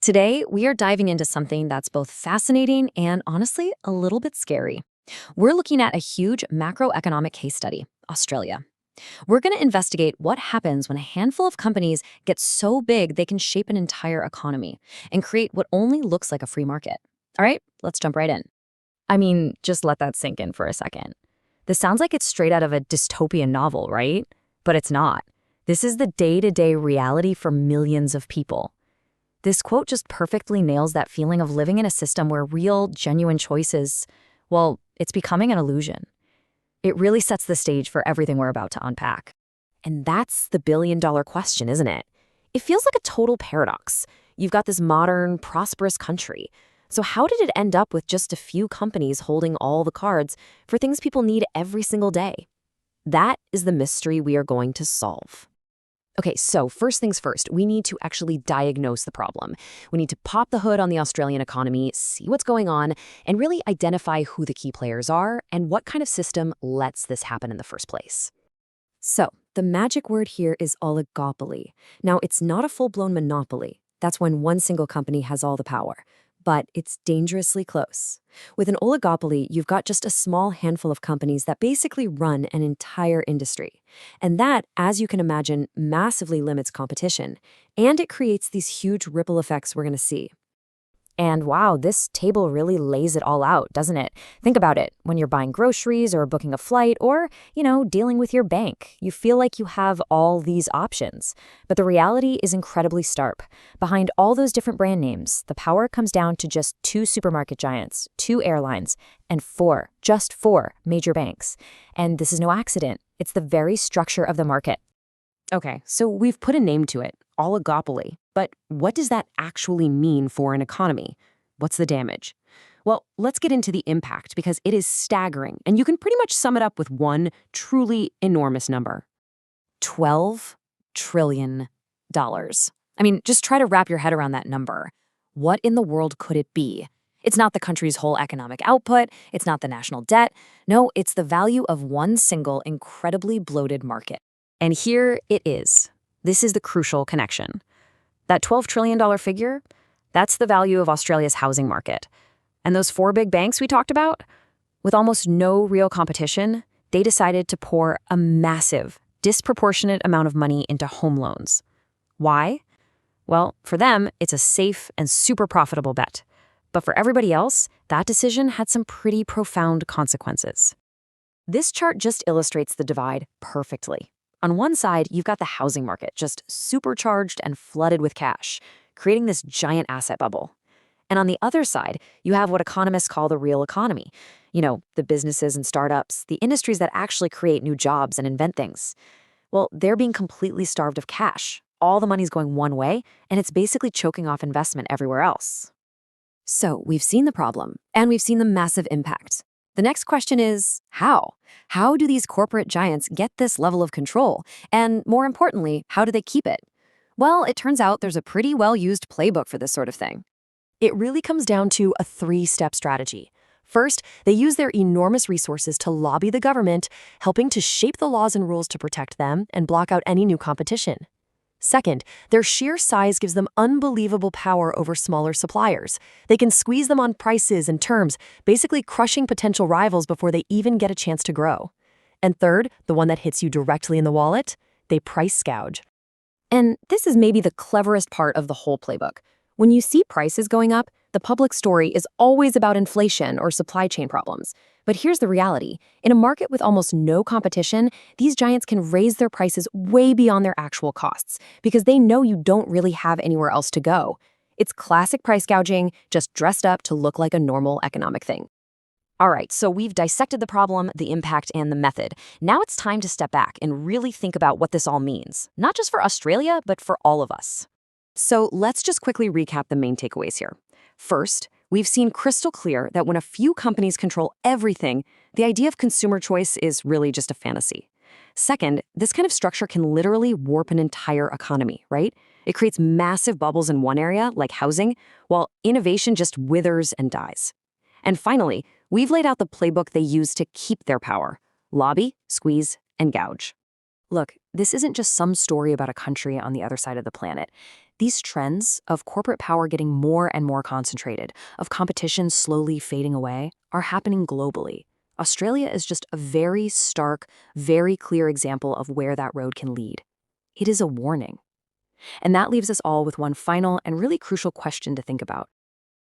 Today, we are diving into something that's both fascinating and honestly a little bit scary. We're looking at a huge macroeconomic case study, Australia. We're going to investigate what happens when a handful of companies get so big they can shape an entire economy and create what only looks like a free market. All right, let's jump right in. I mean, just let that sink in for a second. This sounds like it's straight out of a dystopian novel, right? But it's not. This is the day-to-day reality for millions of people. This quote just perfectly nails that feeling of living in a system where real, genuine choices, well, it's becoming an illusion. It really sets the stage for everything we're about to unpack. And that's the billion-dollar question, isn't it? It feels like a total paradox. You've got this modern, prosperous country. So how did it end up with just a few companies holding all the cards for things people need every single day? That is the mystery we are going to solve. Okay, so first things first, we need to actually diagnose the problem. We need to pop the hood on the Australian economy, see what's going on, and really identify who the key players are and what kind of system lets this happen in the first place. So, the magic word here is oligopoly. Now, it's not a full-blown monopoly. That's when one single company has all the power. But it's dangerously close. With an oligopoly, you've got just a small handful of companies that basically run an entire industry. And that, as you can imagine, massively limits competition. And it creates these huge ripple effects we're going to see. And wow, this table really lays it all out, doesn't it? Think about it. When you're buying groceries or booking a flight or, dealing with your bank, you feel like you have all these options. But the reality is incredibly stark. Behind all those different brand names, the power comes down to just two supermarket giants, two airlines, and just four major banks. And this is no accident. It's the very structure of the market. Okay, so we've put a name to it, oligopoly. But what does that actually mean for an economy? What's the damage? Well, let's get into the impact because it is staggering, and you can pretty much sum it up with one truly enormous number. $12 trillion. I mean, just try to wrap your head around that number. What in the world could it be? It's not the country's whole economic output, it's not the national debt. No, it's the value of one single incredibly bloated market. And here it is. This is the crucial connection. That $12 trillion figure, that's the value of Australia's housing market. And those four big banks we talked about, with almost no real competition, they decided to pour a massive, disproportionate amount of money into home loans. Why? Well, for them, it's a safe and super profitable bet. But for everybody else, that decision had some pretty profound consequences. This chart just illustrates the divide perfectly. On one side, you've got the housing market just supercharged and flooded with cash, creating this giant asset bubble. And on the other side, you have what economists call the real economy. The businesses and startups, the industries that actually create new jobs and invent things. Well, they're being completely starved of cash. All the money's going one way, and it's basically choking off investment everywhere else. So we've seen the problem, and we've seen the massive impact. The next question is, how? How do these corporate giants get this level of control? And more importantly, how do they keep it? Well, it turns out there's a pretty well-used playbook for this sort of thing. It really comes down to a three-step strategy. First, they use their enormous resources to lobby the government, helping to shape the laws and rules to protect them and block out any new competition. Second, their sheer size gives them unbelievable power over smaller suppliers. They can squeeze them on prices and terms, basically crushing potential rivals before they even get a chance to grow. And third, the one that hits you directly in the wallet, they price gouge. And this is maybe the cleverest part of the whole playbook. When you see prices going up, the public story is always about inflation or supply chain problems. But here's the reality. In a market with almost no competition, these giants can raise their prices way beyond their actual costs because they know you don't really have anywhere else to go. It's classic price gouging, just dressed up to look like a normal economic thing. All right, so we've dissected the problem, the impact, and the method. Now it's time to step back and really think about what this all means, not just for Australia, but for all of us. So let's just quickly recap the main takeaways here. First, we've seen crystal clear that when a few companies control everything, the idea of consumer choice is really just a fantasy. Second, this kind of structure can literally warp an entire economy, right? It creates massive bubbles in one area, like housing, while innovation just withers and dies. And finally, we've laid out the playbook they use to keep their power: lobby, squeeze, and gouge. Look, this isn't just some story about a country on the other side of the planet. These trends of corporate power getting more and more concentrated, of competition slowly fading away, are happening globally. Australia is just a very stark, very clear example of where that road can lead. It is a warning. And that leaves us all with one final and really crucial question to think about.